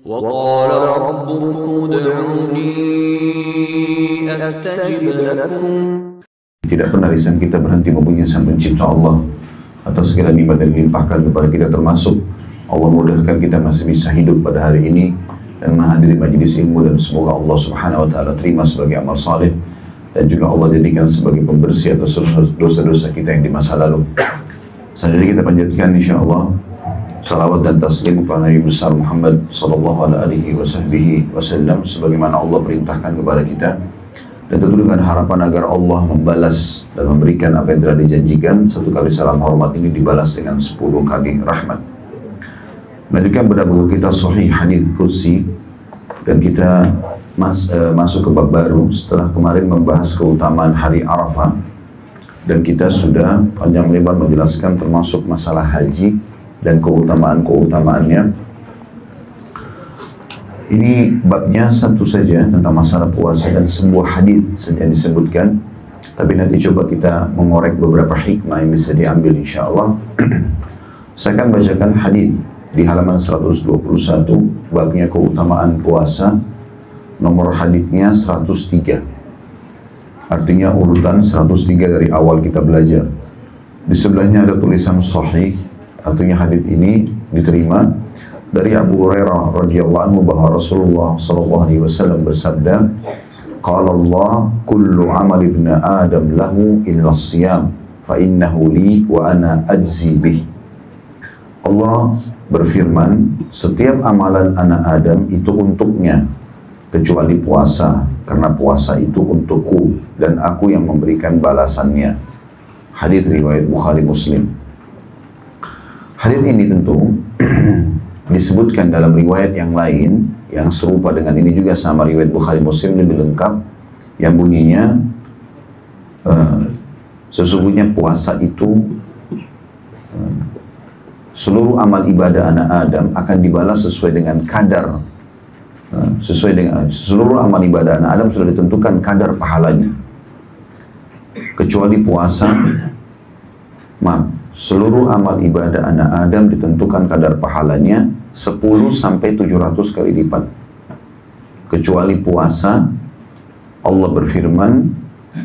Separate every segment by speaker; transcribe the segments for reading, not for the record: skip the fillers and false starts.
Speaker 1: وقال ربكم ادعوني أستجب لكم.
Speaker 2: Tidak pernah lisan kita berhenti memuji Sang Pencipta Allah atas segala nikmat yang dilimpahkan kepada kita, termasuk Allah mudahkan kita masih bisa hidup pada hari ini dan menghadiri majelis ilmu, dan semoga Allah Subhanahu wa taala terima sebagai amal saleh dan juga Allah jadikan sebagai pembersih atas dosa-dosa kita yang di masa lalu. Selanjutnya kita panjatkan insyaallah salawat dan taslim kepada Nabi besar Muhammad sallallahu alaihi wasallam sebagaimana Allah perintahkan kepada kita, dan tentu dengan harapan agar Allah membalas dan memberikan apa yang telah dijanjikan. Satu kali salam hormat ini dibalas dengan 10 kali rahmat. Melanjutkan pada buku kita Sahih Hadits Qudsi, dan kita masuk ke bab baru setelah kemarin membahas keutamaan hari Arafah, dan kita sudah panjang lebar menjelaskan termasuk masalah haji dan keutamaan-keutamaannya. Ini babnya satu saja tentang masalah puasa dan sebuah hadis yang disebutkan, tapi nanti coba kita mengorek beberapa hikmah yang bisa diambil insyaallah. Saya akan bacakan hadis di halaman 121, babnya keutamaan puasa, nomor hadisnya 103. Artinya urutan 103 dari awal kita belajar. Di sebelahnya ada tulisan sahih, artinya hadis ini diterima dari Abu Hurairah radhiyallahu anhu bahwa Rasulullah sallallahu alaihi wasallam bersabda, "Qala Allah, kullu 'amali ibni Adam lahu illa as-siyam, fa innahu li wa ana ajzi bih." Allah berfirman, setiap amalan anak Adam itu untuknya kecuali puasa, karena puasa itu untukku dan aku yang memberikan balasannya. Hadis riwayat Bukhari Muslim. Hadis ini tentu disebutkan dalam riwayat yang lain yang serupa dengan ini juga sama riwayat Bukhari Muslim, lebih lengkap, yang bunyinya sesungguhnya puasa itu seluruh amal ibadah anak Adam akan dibalas sesuai dengan kadar, sesuai dengan seluruh amal ibadah anak Adam sudah ditentukan kadar pahalanya, kecuali puasa. Seluruh amal ibadah anak Adam ditentukan kadar pahalanya 10 sampai 700 kali lipat. Kecuali puasa, Allah berfirman,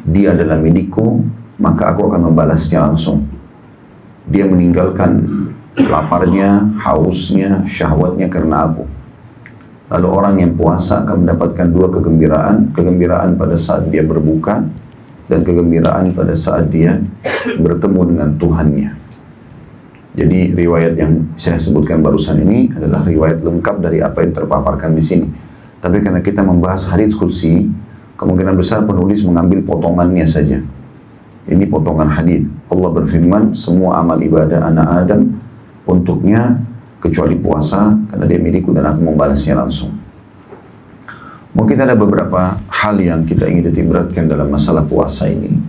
Speaker 2: dia adalah milikku, maka aku akan membalasnya langsung. Dia meninggalkan laparnya, hausnya, syahwatnya karena aku. Lalu orang yang puasa akan mendapatkan 2 kegembiraan, kegembiraan pada saat dia berbuka dan kegembiraan pada saat dia bertemu dengan Tuhannya. Jadi riwayat yang saya sebutkan barusan ini adalah riwayat lengkap dari apa yang terpaparkan di sini. Tapi karena kita membahas hadits qudsi, kemungkinan besar penulis mengambil potongannya saja. Ini potongan hadis. Allah berfirman, semua amal ibadah anak Adam untuknya kecuali puasa, karena dia milikku dan aku membalasnya langsung. Mungkin ada beberapa hal yang kita ingin titik beratkan dalam masalah puasa ini.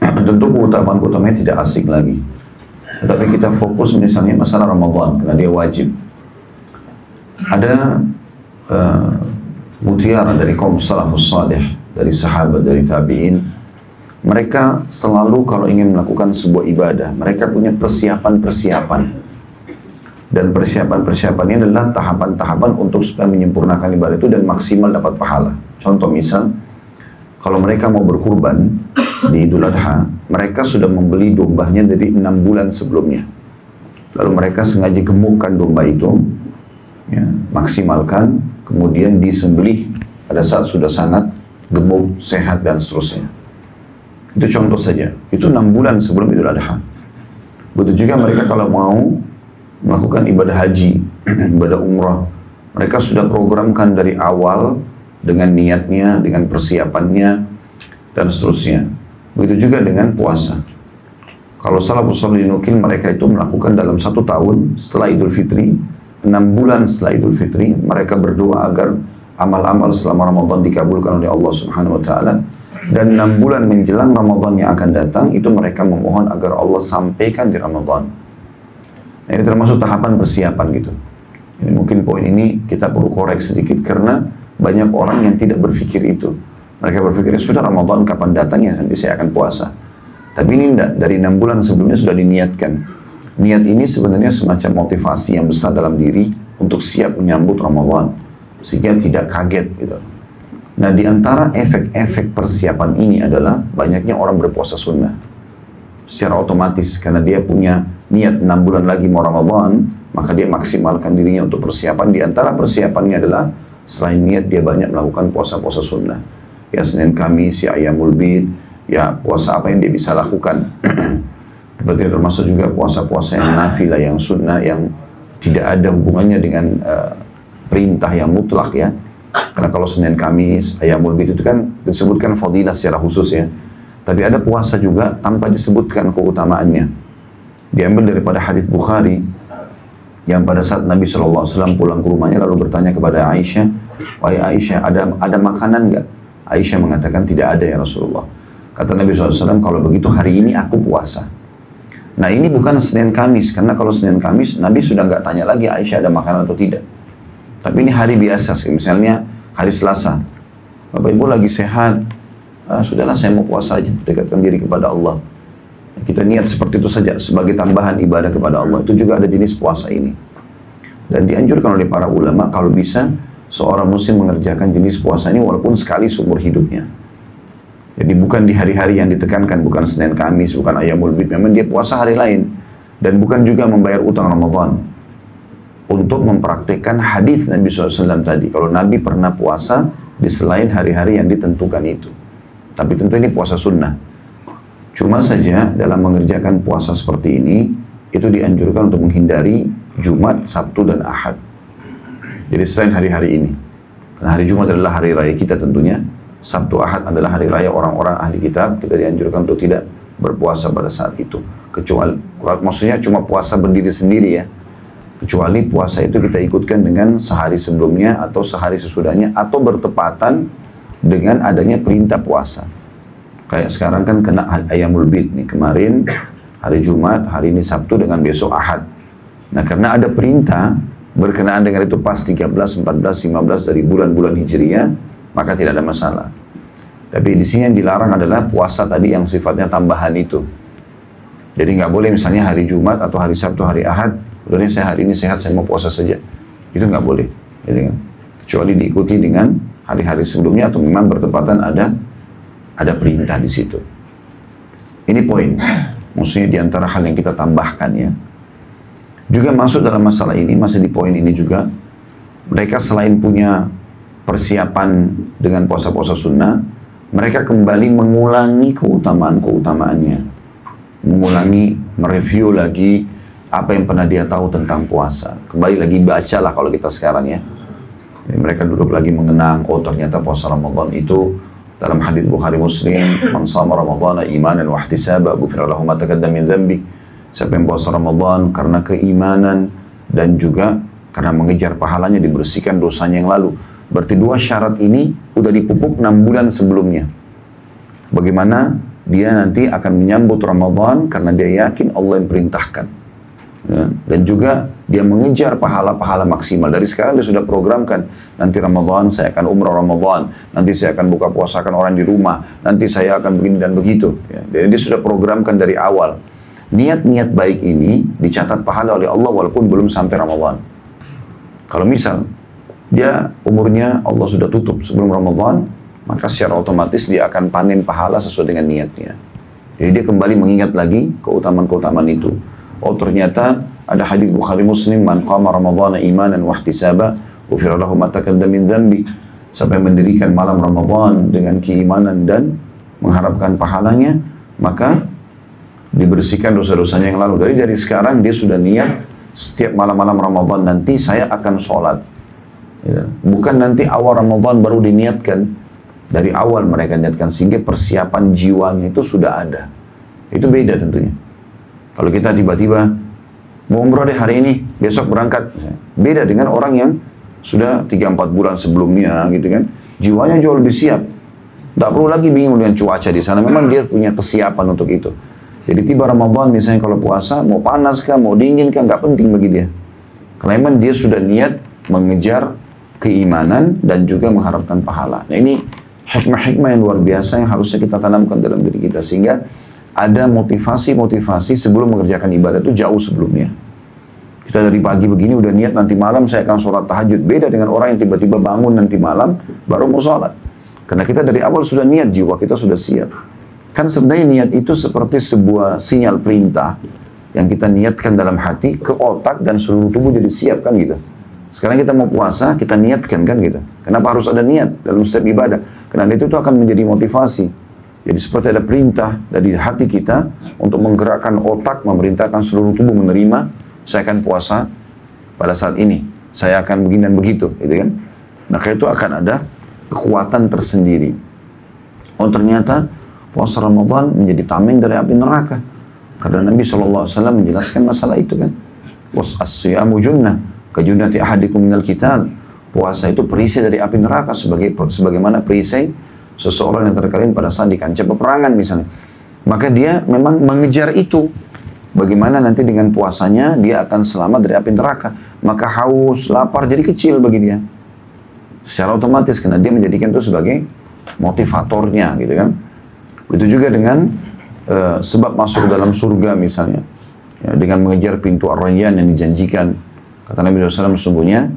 Speaker 2: Tentu keutamaan-keutamaannya tidak asing lagi. Tetapi kita fokus misalnya masalah Ramadan, karena dia wajib. Ada mutiara dari kaum salafus salih, dari sahabat, dari tabi'in. Mereka selalu kalau ingin melakukan sebuah ibadah, mereka punya persiapan-persiapan. Dan persiapan-persiapannya adalah tahapan-tahapan untuk supaya menyempurnakan ibadah itu dan maksimal dapat pahala. Contoh misal, kalau mereka mau berkurban di Idul Adha, mereka sudah membeli dombanya dari 6 bulan sebelumnya. Lalu mereka sengaja gemukkan domba itu, ya, maksimalkan, kemudian disembelih pada saat sudah sangat gemuk, sehat, dan seterusnya. Itu contoh saja. Itu 6 bulan sebelum Idul Adha. Begitu juga mereka kalau mau melakukan ibadah haji, ibadah umrah, mereka sudah programkan dari awal dengan niatnya, dengan persiapannya, dan seterusnya. Begitu juga dengan puasa. Kalau salafus salih dinukil, mereka itu melakukan dalam 1 tahun setelah Idul Fitri, 6 bulan setelah Idul Fitri, mereka berdoa agar amal-amal selama Ramadan dikabulkan oleh Allah Subhanahu wa taala. Dan 6 bulan menjelang Ramadan yang akan datang, itu mereka memohon agar Allah sampaikan di Ramadan. Nah, ini termasuk tahapan persiapan gitu. Ini mungkin poin ini kita perlu korek sedikit, karena banyak orang yang tidak berpikir itu. Mereka berpikir, sudah Ramadan kapan datangnya, nanti saya akan puasa. Tapi ini tidak, dari 6 bulan sebelumnya sudah diniatkan. Niat ini sebenarnya semacam motivasi yang besar dalam diri untuk siap menyambut Ramadan, sehingga tidak kaget gitu. Nah, di antara efek-efek persiapan ini adalah banyaknya orang berpuasa sunnah secara otomatis, karena dia punya niat 6 bulan lagi mau Ramadan, maka dia maksimalkan dirinya untuk persiapan. Di antara persiapannya adalah selain niat, dia banyak melakukan puasa-puasa sunnah. Ya Senin Kamis, ya Ayyamul Bid, ya puasa apa yang dia bisa lakukan. Berarti termasuk juga puasa-puasa yang nafilah, yang sunnah, yang tidak ada hubungannya dengan perintah yang mutlak ya. Karena kalau Senin Kamis, Ayyamul Bid itu kan disebutkan fadilah secara khusus ya. Tapi ada puasa juga tanpa disebutkan keutamaannya. Diambil daripada hadis Bukhari yang pada saat Nabi SAW pulang ke rumahnya lalu bertanya kepada Aisyah, "Wahai Aisyah, ada makanan nggak?" Aisyah mengatakan, "Tidak ada ya Rasulullah." Kata Nabi SAW, "Kalau begitu hari ini aku puasa." Nah, ini bukan Senin Kamis, karena kalau Senin Kamis Nabi sudah nggak tanya lagi Aisyah ada makanan atau tidak. Tapi ini hari biasa, misalnya hari Selasa, Bapak Ibu lagi sehat, sudahlah saya mau puasa aja, dekatkan diri kepada Allah. Kita niat seperti itu saja sebagai tambahan ibadah kepada Allah. Itu juga ada jenis puasa ini. Dan dianjurkan oleh para ulama kalau bisa seorang muslim mengerjakan jenis puasa ini walaupun sekali seumur hidupnya. Jadi bukan di hari-hari yang ditekankan, bukan Senin Kamis, bukan Ayyamul Bid, memang dia puasa hari lain. Dan bukan juga membayar utang Ramadan. Untuk mempraktikkan hadis Nabi SAW tadi. Kalau Nabi pernah puasa di selain hari-hari yang ditentukan itu. Tapi tentu ini puasa sunnah. Cuma saja dalam mengerjakan puasa seperti ini, itu dianjurkan untuk menghindari Jumat, Sabtu, dan Ahad. Jadi selain hari-hari ini. Karena hari Jumat adalah hari raya kita tentunya. Sabtu, Ahad adalah hari raya orang-orang ahli kitab. Kita dianjurkan untuk tidak berpuasa pada saat itu. Kecuali, maksudnya cuma puasa berdiri sendiri ya. Kecuali puasa itu kita ikutkan dengan sehari sebelumnya atau sehari sesudahnya. Atau bertepatan dengan adanya perintah puasa. Kayak sekarang kan kena Ayyamul Bid nih. Kemarin hari Jumat, hari ini Sabtu dengan besok Ahad. Nah karena ada perintah berkenaan dengan itu pas 13, 14, 15 dari bulan-bulan Hijriyah, maka tidak ada masalah. Tapi di sini yang dilarang adalah puasa tadi yang sifatnya tambahan itu. Jadi nggak boleh misalnya hari Jumat atau hari Sabtu, hari Ahad, udah saya hari ini sehat, saya mau puasa saja. Itu nggak boleh. Jadi, kecuali diikuti dengan hari-hari sebelumnya atau memang bertepatan ada perintah di situ. Ini poin. Maksudnya di antara hal yang kita tambahkan ya. Juga masuk dalam masalah ini, masih di poin ini juga, mereka selain punya persiapan dengan puasa-puasa sunnah, mereka kembali mengulangi keutamaan-keutamaannya. Mengulangi, mereview lagi apa yang pernah dia tahu tentang puasa. Kembali lagi bacalah kalau kita sekarang ya. Jadi mereka duduk lagi mengenang, oh ternyata puasa Ramadan itu dalam hadis Bukhari Muslim, "Man shama Ramadhana imanan wa ihtisaba, ghufira lahu ma taqaddama min dhanbi." Siapa yang puasa Ramadan karena keimanan dan juga karena mengejar pahalanya, dibersihkan dosanya yang lalu. Berarti dua syarat ini udah dipupuk 6 bulan sebelumnya. Bagaimana dia nanti akan menyambut Ramadan karena dia yakin Allah yang perintahkan. Ya, dan juga dia mengejar pahala-pahala maksimal. Dari sekarang dia sudah programkan, nanti Ramadan saya akan umrah Ramadan, nanti saya akan buka puasakan orang di rumah, nanti saya akan begini dan begitu. Ya, jadi dia sudah programkan dari awal. Niat-niat baik ini dicatat pahala oleh Allah walaupun belum sampai Ramadan. Kalau misal dia umurnya Allah sudah tutup sebelum Ramadan, maka secara otomatis dia akan panen pahala sesuai dengan niatnya. Jadi dia kembali mengingat lagi keutamaan-keutamaan itu. Oh ternyata ada hadis Bukhari Muslim, "Man qama Ramadhana imanan wa ihtisaba, ghufira lahu ma taqaddama min dhanbi." Siapa yang mendirikan malam Ramadan dengan keimanan dan mengharapkan pahalanya, maka dibersihkan dosa-dosanya yang lalu. Dari sekarang dia sudah niat setiap malam-malam Ramadan nanti saya akan sholat. Ya. Bukan nanti awal Ramadan baru diniatkan. Dari awal mereka niatkan sehingga persiapan jiwanya itu sudah ada. Itu beda tentunya. Kalau kita tiba-tiba mau umroh deh hari ini, besok berangkat. Beda dengan orang yang sudah 3-4 bulan sebelumnya gitu kan. Jiwanya jauh lebih siap. Tidak perlu lagi bingung dengan cuaca di sana. Memang dia punya kesiapan untuk itu. Jadi tiba Ramadan misalnya kalau puasa, mau panas kah, mau dingin kah, nggak penting bagi dia. Karena memang dia sudah niat mengejar keimanan dan juga mengharapkan pahala. Nah ini hikmah-hikmah yang luar biasa yang harusnya kita tanamkan dalam diri kita. Sehingga ada motivasi-motivasi sebelum mengerjakan ibadah itu jauh sebelumnya. Kita dari pagi begini udah niat nanti malam saya akan sholat tahajud. Beda dengan orang yang tiba-tiba bangun nanti malam baru mau sholat. Karena kita dari awal sudah niat, jiwa kita sudah siap. Kan sebenarnya niat itu seperti sebuah sinyal perintah yang kita niatkan dalam hati ke otak dan seluruh tubuh jadi siap kan gitu. Sekarang kita mau puasa, kita niatkan kan gitu. Kenapa harus ada niat dalam setiap ibadah? Karena itu akan menjadi motivasi. Jadi seperti ada perintah dari hati kita untuk menggerakkan otak, memerintahkan seluruh tubuh menerima, saya akan puasa pada saat ini. Saya akan begini dan begitu, gitu kan. Maka itu akan ada kekuatan tersendiri. Oh ternyata puasa Ramadan menjadi tameng dari api neraka. Karena Nabi SAW menjelaskan masalah itu kan. Was-as-siyamu junnah, kajunnati ahadikum minal qital. Puasa itu perisai dari api neraka sebagaimana perisai seseorang yang terkalian pada saat di kancah peperangan misalnya. Maka dia memang mengejar itu. Bagaimana nanti dengan puasanya dia akan selamat dari api neraka. Maka haus, lapar jadi kecil bagi dia. Secara otomatis karena dia menjadikan itu sebagai motivatornya gitu kan. Begitu juga dengan sebab masuk dalam surga misalnya. Ya, dengan mengejar pintu Ar-Rayyan yang dijanjikan. Kata Nabi SAW sesungguhnya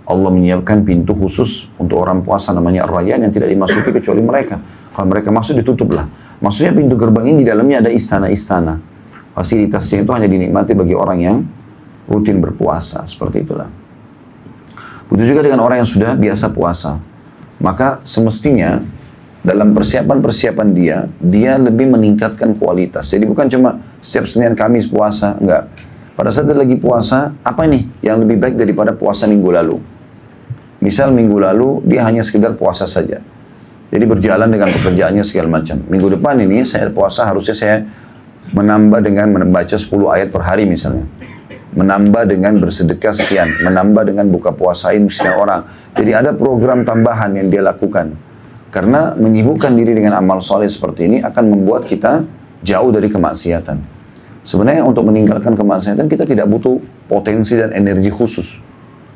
Speaker 2: Allah menyiapkan pintu khusus untuk orang puasa namanya Ar-Rayyan yang tidak dimasuki kecuali mereka. Kalau mereka masuk ditutuplah. Maksudnya pintu gerbang ini di dalamnya ada istana-istana. Fasilitasnya itu hanya dinikmati bagi orang yang rutin berpuasa. Seperti itulah. Begitu juga dengan orang yang sudah biasa puasa. Maka semestinya dalam persiapan-persiapan dia lebih meningkatkan kualitas. Jadi bukan cuma setiap Senin Kamis puasa, enggak. Pada saat dia lagi puasa, apa nih yang lebih baik daripada puasa minggu lalu? Misal minggu lalu dia hanya sekedar puasa saja. Jadi berjalan dengan pekerjaannya segala macam. Minggu depan ini saya puasa harusnya saya menambah dengan membaca 10 ayat per hari misalnya. Menambah dengan bersedekah sekian, menambah dengan buka puasain sekian orang. Jadi ada program tambahan yang dia lakukan. Karena menyibukkan diri dengan amal soleh seperti ini akan membuat kita jauh dari kemaksiatan. Sebenarnya untuk meninggalkan kemaksiatan kita tidak butuh potensi dan energi khusus.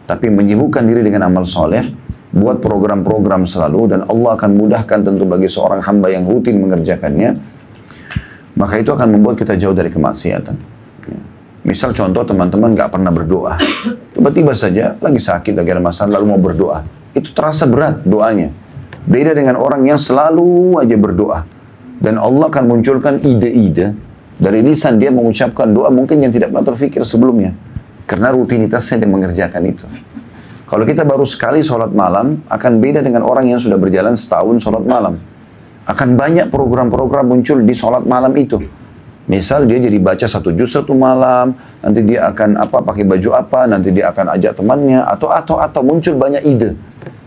Speaker 2: Tapi menyibukkan diri dengan amal soleh, buat program-program selalu dan Allah akan mudahkan tentu bagi seorang hamba yang rutin mengerjakannya. Maka itu akan membuat kita jauh dari kemaksiatan. Misal contoh teman-teman nggak pernah berdoa. Tiba-tiba saja lagi sakit, lagi ada masalah lalu mau berdoa. Itu terasa berat doanya. Beda dengan orang yang selalu aja berdoa. Dan Allah akan munculkan ide-ide. Dari lisan dia mengucapkan doa mungkin yang tidak pernah terfikir sebelumnya. Karena rutinitasnya dia mengerjakan itu. Kalau kita baru sekali sholat malam, akan beda dengan orang yang sudah berjalan setahun sholat malam. Akan banyak program-program muncul di sholat malam itu. Misal dia jadi baca 1 juz 1 malam, nanti dia akan pakai baju apa, nanti dia akan ajak temannya, atau muncul banyak ide.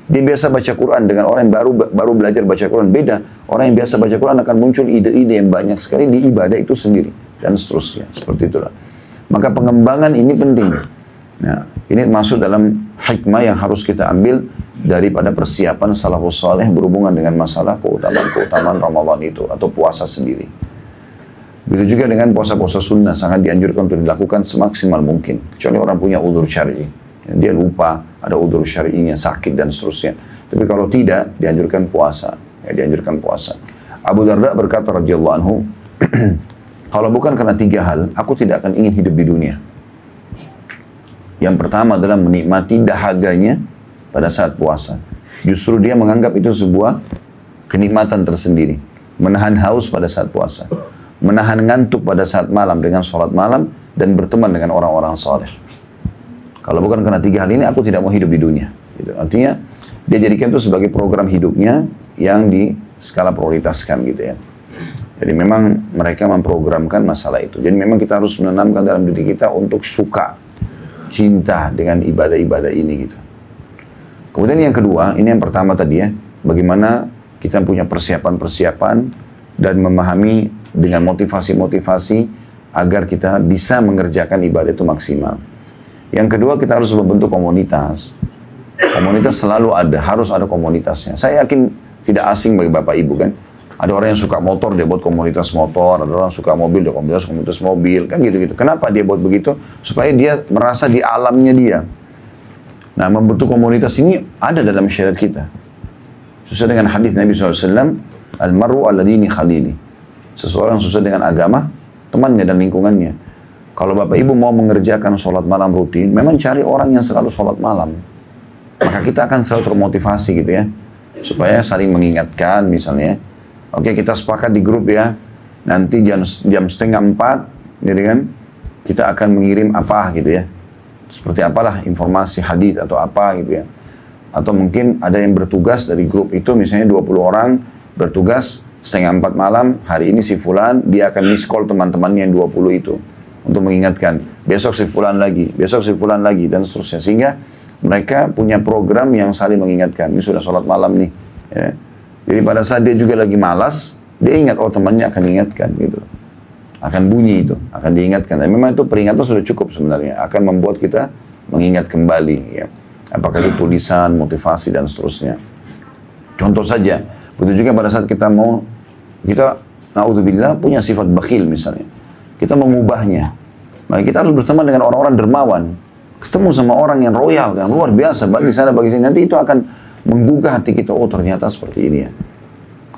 Speaker 2: Dia biasa baca Quran dengan orang yang baru belajar baca Quran beda. Orang yang biasa baca Quran akan muncul ide-ide yang banyak sekali di ibadah itu sendiri dan seterusnya. Seperti itulah. Maka pengembangan ini penting. Nah, ini masuk dalam hikmah yang harus kita ambil daripada persiapan salafus saleh berhubungan dengan masalah keutamaan Ramadan itu atau puasa sendiri. Begitu juga dengan puasa-puasa sunnah sangat dianjurkan untuk dilakukan semaksimal mungkin. Kecuali orang punya udzur syar'i. Dia lupa, ada udzur syar'inya, sakit dan seterusnya. Tapi kalau tidak, dianjurkan puasa. Ya, dianjurkan puasa. Abu Darda berkata radhiyallahu anhu, kalau bukan karena 3 hal, aku tidak akan ingin hidup di dunia. Yang pertama adalah menikmati dahaganya pada saat puasa. Justru dia menganggap itu sebuah kenikmatan tersendiri. Menahan haus pada saat puasa. Menahan ngantuk pada saat malam dengan sholat malam dan berteman dengan orang-orang saleh. Kalau bukan karena 3 hal ini, aku tidak mau hidup di dunia. Gitu. Artinya, dia jadikan itu sebagai program hidupnya yang di skala prioritaskan gitu ya. Jadi memang mereka memprogramkan masalah itu. Jadi memang kita harus menanamkan dalam diri kita untuk suka, cinta dengan ibadah-ibadah ini gitu. Kemudian yang kedua, ini yang pertama tadi ya, bagaimana kita punya persiapan-persiapan dan memahami dengan motivasi-motivasi agar kita bisa mengerjakan ibadah itu maksimal. Yang kedua, kita harus membentuk komunitas. Komunitas selalu ada, harus ada komunitasnya. Saya yakin tidak asing bagi Bapak Ibu kan. Ada orang yang suka motor, dia buat komunitas motor. Ada orang suka mobil, dia komunitas mobil. Kan gitu-gitu. Kenapa dia buat begitu? Supaya dia merasa di alamnya dia. Nah, membentuk komunitas ini ada dalam syariat kita. Sesuai dengan hadis Nabi SAW, Al-mar'u ala dini khalili. Seseorang sesuai dengan agama, temannya dan lingkungannya. Kalau Bapak Ibu mau mengerjakan sholat malam rutin, memang cari orang yang selalu sholat malam. Maka kita akan selalu termotivasi gitu ya. Supaya saling mengingatkan misalnya. Oke, kita sepakat di grup ya. Nanti jam 3:30, gitu kan. Kita akan mengirim apa gitu ya. Seperti apalah informasi hadis atau apa gitu ya. Atau mungkin ada yang bertugas dari grup itu, misalnya 20 orang bertugas 3:30 malam, hari ini si fulan, dia akan miss call teman-temannya yang 20 itu. Untuk mengingatkan, besok si fulan lagi, besok si fulan lagi, dan seterusnya. Sehingga mereka punya program yang saling mengingatkan, ini sudah sholat malam nih. Ya. Jadi pada saat dia juga lagi malas, dia ingat, oh temannya akan diingatkan gitu. Akan bunyi itu, akan diingatkan. Dan memang itu peringatan sudah cukup sebenarnya, akan membuat kita mengingat kembali. Ya. Apakah itu tulisan, motivasi, dan seterusnya. Contoh saja, begitu juga pada saat kita na'udzubillah, punya sifat bakhil misalnya. Kita mengubahnya. Maka kita harus berteman dengan orang-orang dermawan. Ketemu sama orang yang royal, yang luar biasa, bagi sana, bagi sini. Nanti itu akan menggugah hati kita, oh ternyata seperti ini ya.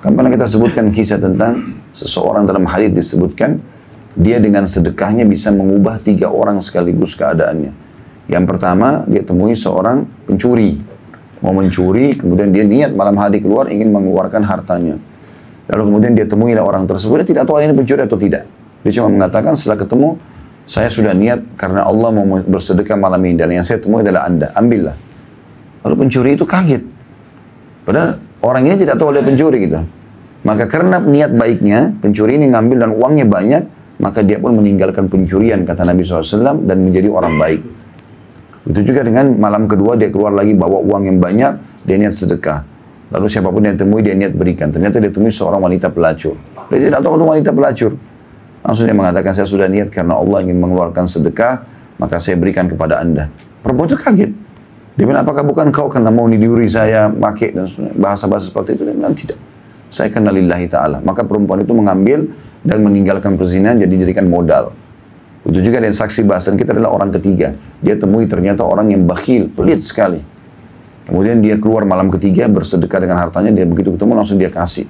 Speaker 2: Kan pernah kita sebutkan kisah tentang seseorang dalam hadits disebutkan, dia dengan sedekahnya bisa mengubah 3 orang sekaligus keadaannya. Yang pertama, dia temui seorang pencuri. Mau mencuri, kemudian dia niat malam hari keluar, ingin mengeluarkan hartanya. Lalu kemudian dia temuilah orang tersebut, dia tidak tahu ini pencuri atau tidak. Dia cuma mengatakan setelah ketemu, saya sudah niat karena Allah mau bersedekah malam ini, dan yang saya temui adalah Anda, ambillah. Lalu pencuri itu kaget. Padahal orang ini tidak tahu dia pencuri gitu. Maka karena niat baiknya, pencuri ini ngambil dan uangnya banyak, maka dia pun meninggalkan pencurian, kata Nabi SAW, dan menjadi orang baik. Itu juga dengan malam kedua dia keluar lagi bawa uang yang banyak, dia niat sedekah. Lalu siapapun yang temui dia niat berikan. Ternyata dia temui seorang wanita pelacur. Dia tidak tahu itu wanita pelacur. Langsung dia mengatakan, saya sudah niat karena Allah ingin mengeluarkan sedekah, maka saya berikan kepada Anda. Perempuan itu kaget. Dia bilang, apakah bukan kau karena mau nidiuri saya, pakai dan bahasa-bahasa seperti itu? Dia bilang, tidak. Saya kenal lillahi ta'ala. Maka perempuan itu mengambil dan meninggalkan perzinahan, jadi jadikan modal. Itu juga dengan saksi bahasan kita adalah orang ketiga. Dia temui ternyata orang yang bakhil, pelit sekali. Kemudian dia keluar malam ketiga, bersedekah dengan hartanya, dia begitu ketemu langsung dia kasih.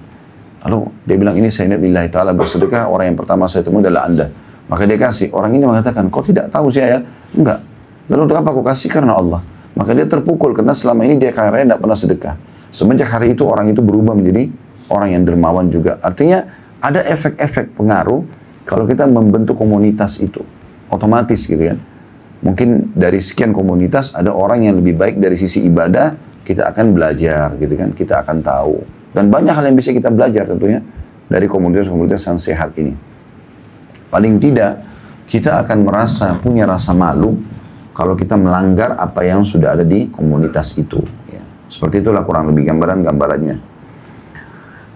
Speaker 2: Lalu dia bilang, ini saya niat lillahi ta'ala bersedekah, orang yang pertama saya temui adalah Anda. Maka dia kasih. Orang ini mengatakan, kau tidak tahu saya? Enggak. Lalu untuk apa kau kasih? Karena Allah. Maka dia terpukul, karena selama ini dia kaya raya tidak pernah sedekah. Semenjak hari itu orang itu berubah menjadi orang yang dermawan juga. Artinya ada efek-efek pengaruh kalau kita membentuk komunitas itu. Otomatis gitu kan. Mungkin dari sekian komunitas ada orang yang lebih baik dari sisi ibadah, kita akan belajar gitu kan. Kita akan tahu. Dan banyak hal yang bisa kita belajar tentunya dari komunitas-komunitas yang sehat ini. Paling tidak kita akan merasa punya rasa malu kalau kita melanggar apa yang sudah ada di komunitas itu. Ya. Seperti itulah kurang lebih gambarannya.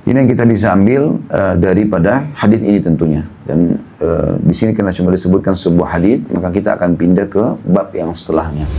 Speaker 2: Ini yang kita bisa ambil daripada hadis ini tentunya. Dan di sini karena cuma disebutkan sebuah hadis, maka kita akan pindah ke bab yang setelahnya.